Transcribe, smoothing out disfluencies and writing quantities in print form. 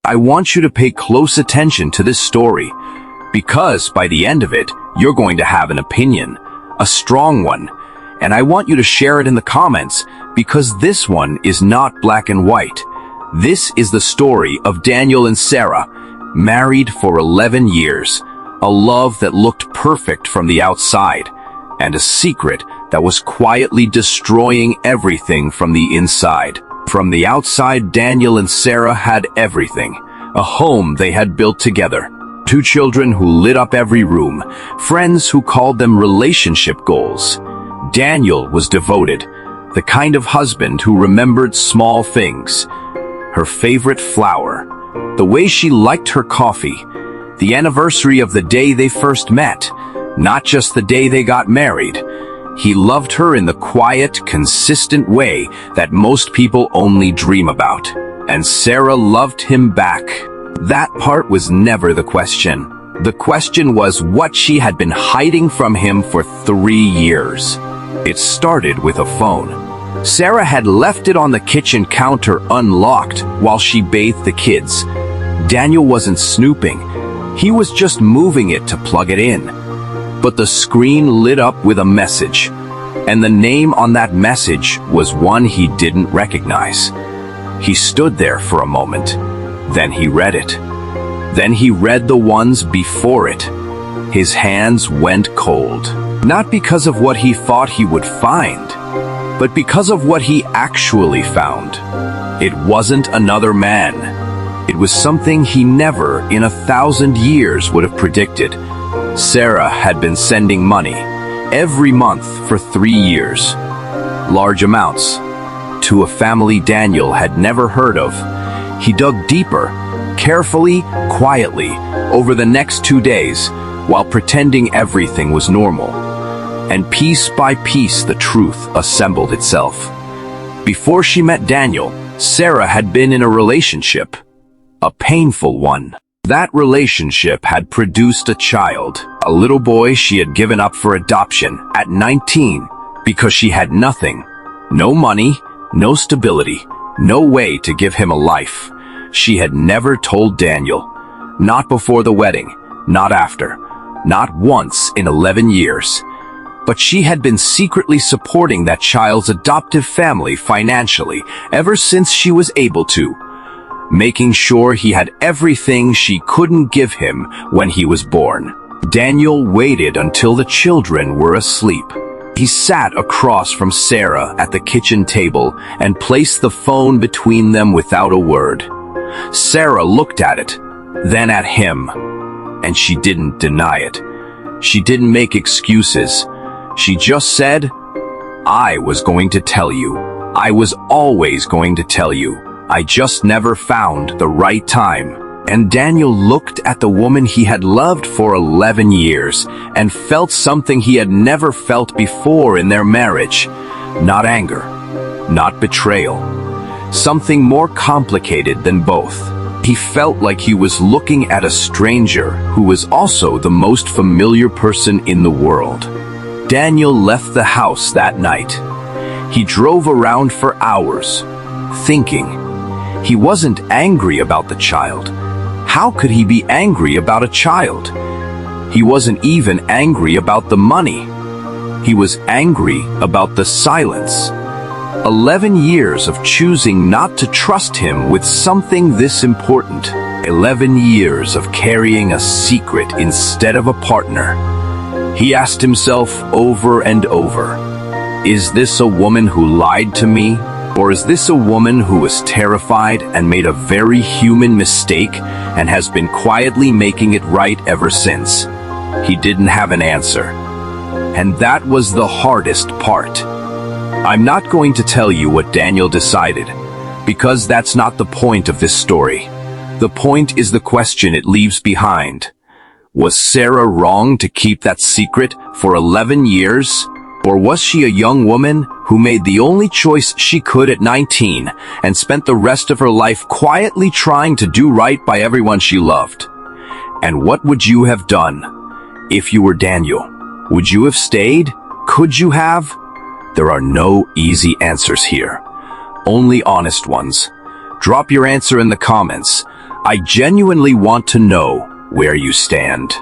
I want you to pay close attention to this story, because by the end of it, you're going to have an opinion, a strong one, and I want you to share it in the comments, because this one is not black and white. This is the story of Daniel and Sarah, married for 11 years, a love that looked perfect from the outside, and a secret that was quietly destroying everything from the inside. From the outside, Daniel and Sarah had everything, a home they had built together, 2 children who lit up every room, friends who called them relationship goals. Daniel was devoted, the kind of husband who remembered small things, her favorite flower, the way she liked her coffee, the anniversary of the day they first met, not just the day they got married. He loved her in the quiet, consistent way that most people only dream about. And Sarah loved him back. That part was never the question. The question was what she had been hiding from him for 3 years. It started with a phone. Sarah had left it on the kitchen counter unlocked while she bathed the kids. Daniel wasn't snooping. He was just moving it to plug it in. But the screen lit up with a message, and the name on that message was one he didn't recognize. He stood there for a moment, then he read it. Then he read the ones before it. His hands went cold, not because of what he thought he would find, but because of what he actually found. It wasn't another man. It was something he never in 1,000 years would have predicted. Sarah had been sending money every month for 3 years, large amounts, to a family Daniel had never heard of. He dug deeper, carefully, quietly, over the next 2 days, while pretending everything was normal. And piece by piece the truth assembled itself. Before she met Daniel, Sarah had been in a relationship, a painful one. That relationship had produced a child, a little boy she had given up for adoption at 19 because she had nothing, no money, no stability, no way to give him a life. She had never told Daniel, not before the wedding, not after, not once in 11 years. But she had been secretly supporting that child's adoptive family financially ever since she was able to, making sure he had everything she couldn't give him when he was born. Daniel waited until the children were asleep. He sat across from Sarah at the kitchen table and placed the phone between them without a word. Sarah looked at it, then at him, and she didn't deny it. She didn't make excuses. She just said, "I was going to tell you. I was always going to tell you. I just never found the right time." And Daniel looked at the woman he had loved for 11 years and felt something he had never felt before in their marriage. Not anger, not betrayal. Something more complicated than both. He felt like he was looking at a stranger who was also the most familiar person in the world. Daniel left the house that night. He drove around for hours, thinking. He wasn't angry about the child. How could he be angry about a child? He wasn't even angry about the money. He was angry about the silence. 11 years of choosing not to trust him with something this important. 11 years of carrying a secret instead of a partner. He asked himself over and over, is this a woman who lied to me? Or is this a woman who was terrified and made a very human mistake and has been quietly making it right ever since? He didn't have an answer. And that was the hardest part. I'm not going to tell you what Daniel decided, because that's not the point of this story. The point is the question it leaves behind. Was Sarah wrong to keep that secret for 11 years? Or was she a young woman who made the only choice she could at 19 and spent the rest of her life quietly trying to do right by everyone she loved? And what would you have done if you were Daniel? Would you have stayed? Could you have? There are no easy answers here, only honest ones. Drop your answer in the comments. I genuinely want to know where you stand.